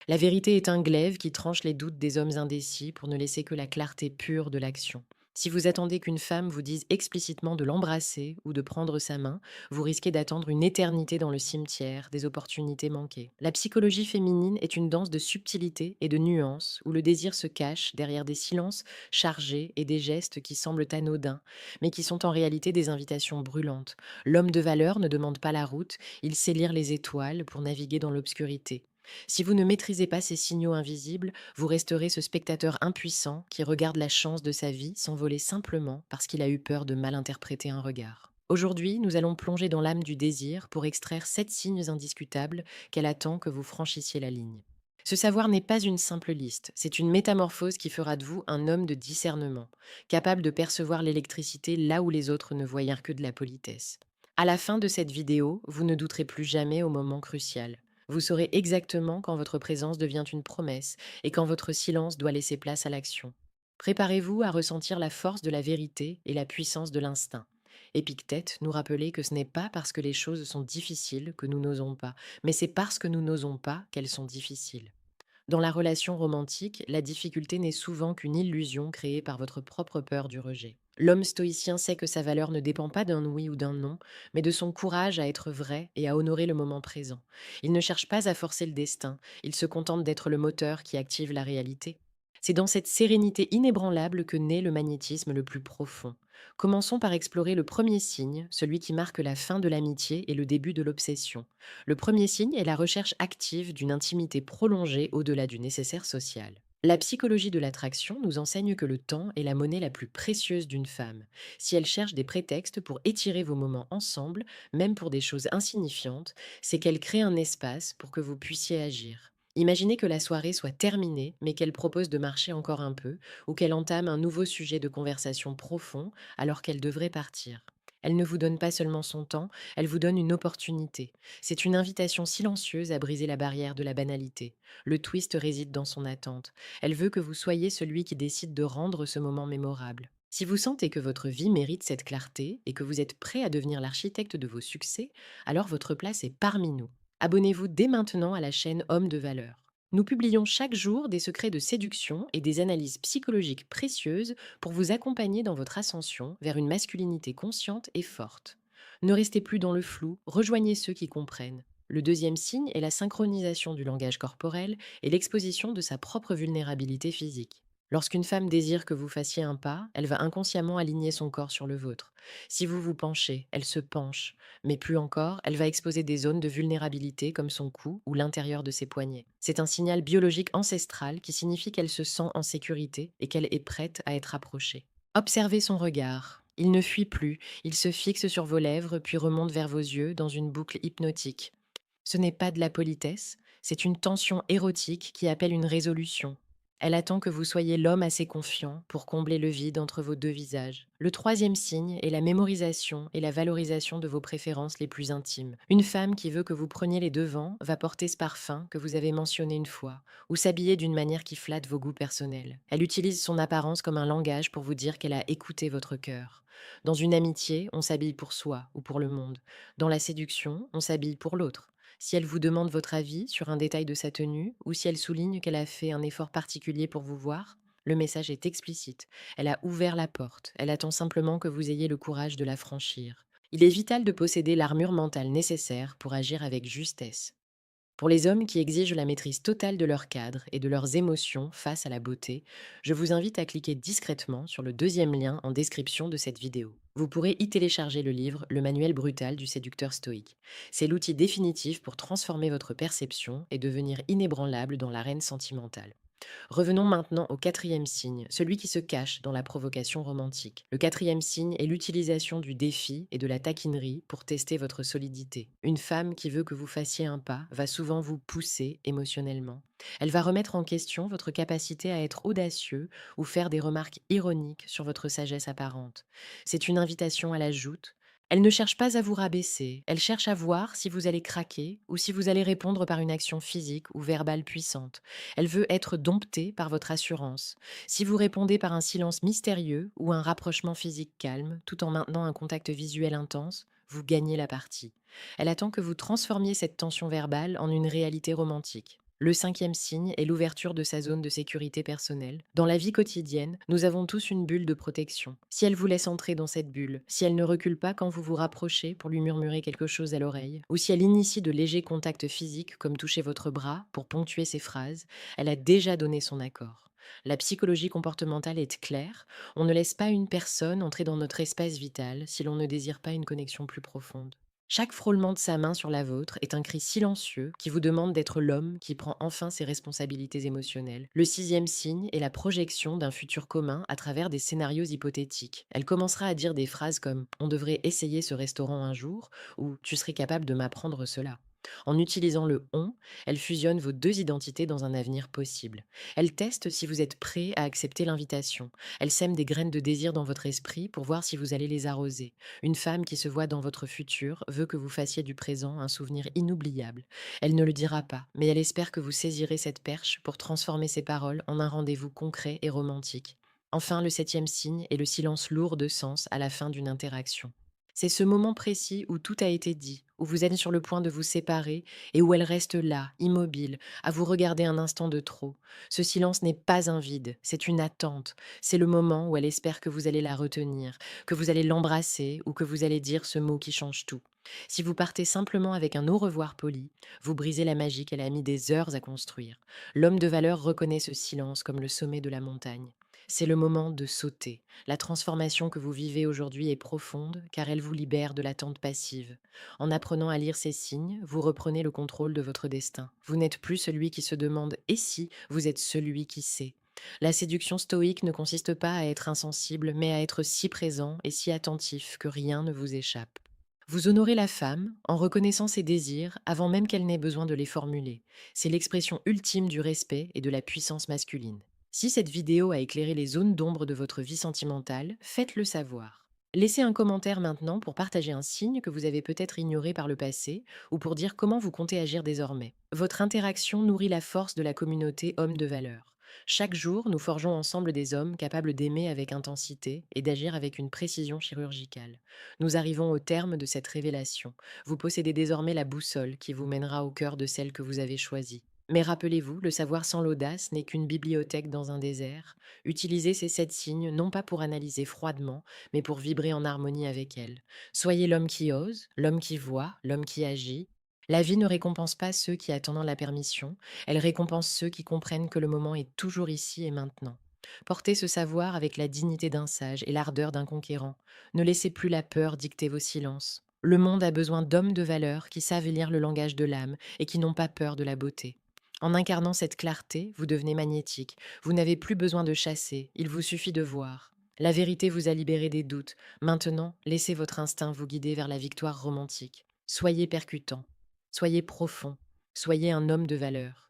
La vérité est un glaive qui tranche les doutes des hommes indécis pour ne laisser que la clarté pure de l'action. Si vous attendez qu'une femme vous dise explicitement de l'embrasser ou de prendre sa main, vous risquez d'attendre une éternité dans le cimetière, des opportunités manquées. La psychologie féminine est une danse de subtilité et de nuances, où le désir se cache derrière des silences chargés et des gestes qui semblent anodins, mais qui sont en réalité des invitations brûlantes. L'homme de valeur ne demande pas la route, il sait lire les étoiles pour naviguer dans l'obscurité. Si vous ne maîtrisez pas ces signaux invisibles, vous resterez ce spectateur impuissant qui regarde la chance de sa vie s'envoler simplement parce qu'il a eu peur de mal interpréter un regard. Aujourd'hui, nous allons plonger dans l'âme du désir pour extraire 7 signes indiscutables qu'elle attend que vous franchissiez la ligne. Ce savoir n'est pas une simple liste, c'est une métamorphose qui fera de vous un homme de discernement, capable de percevoir l'électricité là où les autres ne voyaient que de la politesse. À la fin de cette vidéo, vous ne douterez plus jamais au moment crucial. Vous saurez exactement quand votre présence devient une promesse et quand votre silence doit laisser place à l'action. Préparez-vous à ressentir la force de la vérité et la puissance de l'instinct. Épictète nous rappelait que ce n'est pas parce que les choses sont difficiles que nous n'osons pas, mais c'est parce que nous n'osons pas qu'elles sont difficiles. Dans la relation romantique, la difficulté n'est souvent qu'une illusion créée par votre propre peur du rejet. L'homme stoïcien sait que sa valeur ne dépend pas d'un oui ou d'un non, mais de son courage à être vrai et à honorer le moment présent. Il ne cherche pas à forcer le destin, il se contente d'être le moteur qui active la réalité. C'est dans cette sérénité inébranlable que naît le magnétisme le plus profond. Commençons par explorer le premier signe, celui qui marque la fin de l'amitié et le début de l'obsession. Le premier signe est la recherche active d'une intimité prolongée au-delà du nécessaire social. La psychologie de l'attraction nous enseigne que le temps est la monnaie la plus précieuse d'une femme. Si elle cherche des prétextes pour étirer vos moments ensemble, même pour des choses insignifiantes, c'est qu'elle crée un espace pour que vous puissiez agir. Imaginez que la soirée soit terminée, mais qu'elle propose de marcher encore un peu, ou qu'elle entame un nouveau sujet de conversation profond alors qu'elle devrait partir. Elle ne vous donne pas seulement son temps, elle vous donne une opportunité. C'est une invitation silencieuse à briser la barrière de la banalité. Le twist réside dans son attente. Elle veut que vous soyez celui qui décide de rendre ce moment mémorable. Si vous sentez que votre vie mérite cette clarté et que vous êtes prêt à devenir l'architecte de vos succès, alors votre place est parmi nous. Abonnez-vous dès maintenant à la chaîne Homme de valeur. Nous publions chaque jour des secrets de séduction et des analyses psychologiques précieuses pour vous accompagner dans votre ascension vers une masculinité consciente et forte. Ne restez plus dans le flou, rejoignez ceux qui comprennent. Le deuxième signe est la synchronisation du langage corporel et l'exposition de sa propre vulnérabilité physique. Lorsqu'une femme désire que vous fassiez un pas, elle va inconsciemment aligner son corps sur le vôtre. Si vous vous penchez, elle se penche, mais plus encore, elle va exposer des zones de vulnérabilité comme son cou ou l'intérieur de ses poignets. C'est un signal biologique ancestral qui signifie qu'elle se sent en sécurité et qu'elle est prête à être approchée. Observez son regard. Il ne fuit plus, il se fixe sur vos lèvres puis remonte vers vos yeux dans une boucle hypnotique. Ce n'est pas de la politesse, c'est une tension érotique qui appelle une résolution. Elle attend que vous soyez l'homme assez confiant pour combler le vide entre vos deux visages. Le troisième signe est la mémorisation et la valorisation de vos préférences les plus intimes. Une femme qui veut que vous preniez les devants va porter ce parfum que vous avez mentionné une fois, ou s'habiller d'une manière qui flatte vos goûts personnels. Elle utilise son apparence comme un langage pour vous dire qu'elle a écouté votre cœur. Dans une amitié, on s'habille pour soi ou pour le monde. Dans la séduction, on s'habille pour l'autre. Si elle vous demande votre avis sur un détail de sa tenue, ou si elle souligne qu'elle a fait un effort particulier pour vous voir, le message est explicite. Elle a ouvert la porte. Elle attend simplement que vous ayez le courage de la franchir. Il est vital de posséder l'armure mentale nécessaire pour agir avec justesse. Pour les hommes qui exigent la maîtrise totale de leur cadre et de leurs émotions face à la beauté, je vous invite à cliquer discrètement sur le deuxième lien en description de cette vidéo. Vous pourrez y télécharger le livre Le manuel brutal du séducteur stoïque. C'est l'outil définitif pour transformer votre perception et devenir inébranlable dans l'arène sentimentale. Revenons maintenant au quatrième signe, celui qui se cache dans la provocation romantique. Le quatrième signe est l'utilisation du défi et de la taquinerie pour tester votre solidité. Une femme qui veut que vous fassiez un pas va souvent vous pousser émotionnellement. Elle va remettre en question votre capacité à être audacieux ou faire des remarques ironiques sur votre sagesse apparente. C'est une invitation à la joute. Elle ne cherche pas à vous rabaisser, elle cherche à voir si vous allez craquer ou si vous allez répondre par une action physique ou verbale puissante. Elle veut être domptée par votre assurance. Si vous répondez par un silence mystérieux ou un rapprochement physique calme, tout en maintenant un contact visuel intense, vous gagnez la partie. Elle attend que vous transformiez cette tension verbale en une réalité romantique. Le cinquième signe est l'ouverture de sa zone de sécurité personnelle. Dans la vie quotidienne, nous avons tous une bulle de protection. Si elle vous laisse entrer dans cette bulle, si elle ne recule pas quand vous vous rapprochez pour lui murmurer quelque chose à l'oreille, ou si elle initie de légers contacts physiques comme toucher votre bras pour ponctuer ses phrases, elle a déjà donné son accord. La psychologie comportementale est claire, on ne laisse pas une personne entrer dans notre espace vital si l'on ne désire pas une connexion plus profonde. Chaque frôlement de sa main sur la vôtre est un cri silencieux qui vous demande d'être l'homme qui prend enfin ses responsabilités émotionnelles. Le sixième signe est la projection d'un futur commun à travers des scénarios hypothétiques. Elle commencera à dire des phrases comme ⁇ On devrait essayer ce restaurant un jour ⁇ ou ⁇ Tu serais capable de m'apprendre cela ⁇ En utilisant le on, elle fusionne vos deux identités dans un avenir possible. Elle teste si vous êtes prêt à accepter l'invitation. Elle sème des graines de désir dans votre esprit pour voir si vous allez les arroser. Une femme qui se voit dans votre futur veut que vous fassiez du présent un souvenir inoubliable. Elle ne le dira pas, mais elle espère que vous saisirez cette perche pour transformer ses paroles en un rendez-vous concret et romantique. Enfin, le septième signe est le silence lourd de sens à la fin d'une interaction. C'est ce moment précis où tout a été dit, où vous êtes sur le point de vous séparer et où elle reste là, immobile, à vous regarder un instant de trop. Ce silence n'est pas un vide, c'est une attente. C'est le moment où elle espère que vous allez la retenir, que vous allez l'embrasser ou que vous allez dire ce mot qui change tout. Si vous partez simplement avec un au revoir poli, vous brisez la magie qu'elle a mis des heures à construire. L'homme de valeur reconnaît ce silence comme le sommet de la montagne. C'est le moment de sauter. La transformation que vous vivez aujourd'hui est profonde car elle vous libère de l'attente passive. En apprenant à lire ces signes, vous reprenez le contrôle de votre destin. Vous n'êtes plus celui qui se demande ⁇ et si ?⁇ vous êtes celui qui sait. La séduction stoïque ne consiste pas à être insensible, mais à être si présent et si attentif que rien ne vous échappe. Vous honorez la femme en reconnaissant ses désirs avant même qu'elle n'ait besoin de les formuler. C'est l'expression ultime du respect et de la puissance masculine. Si cette vidéo a éclairé les zones d'ombre de votre vie sentimentale, faites-le savoir. Laissez un commentaire maintenant pour partager un signe que vous avez peut-être ignoré par le passé ou pour dire comment vous comptez agir désormais. Votre interaction nourrit la force de la communauté homme de valeur. Chaque jour, nous forgeons ensemble des hommes capables d'aimer avec intensité et d'agir avec une précision chirurgicale. Nous arrivons au terme de cette révélation. Vous possédez désormais la boussole qui vous mènera au cœur de celle que vous avez choisie. Mais rappelez-vous, le savoir sans l'audace n'est qu'une bibliothèque dans un désert. Utilisez ces 7 signes non pas pour analyser froidement, mais pour vibrer en harmonie avec elle. Soyez l'homme qui ose, l'homme qui voit, l'homme qui agit. La vie ne récompense pas ceux qui attendent la permission, elle récompense ceux qui comprennent que le moment est toujours ici et maintenant. Portez ce savoir avec la dignité d'un sage et l'ardeur d'un conquérant. Ne laissez plus la peur dicter vos silences. Le monde a besoin d'hommes de valeur qui savent lire le langage de l'âme et qui n'ont pas peur de la beauté. En incarnant cette clarté, vous devenez magnétique. Vous n'avez plus besoin de chasser, il vous suffit de voir. La vérité vous a libéré des doutes. Maintenant, laissez votre instinct vous guider vers la victoire romantique. Soyez percutant, soyez profond, soyez un homme de valeur.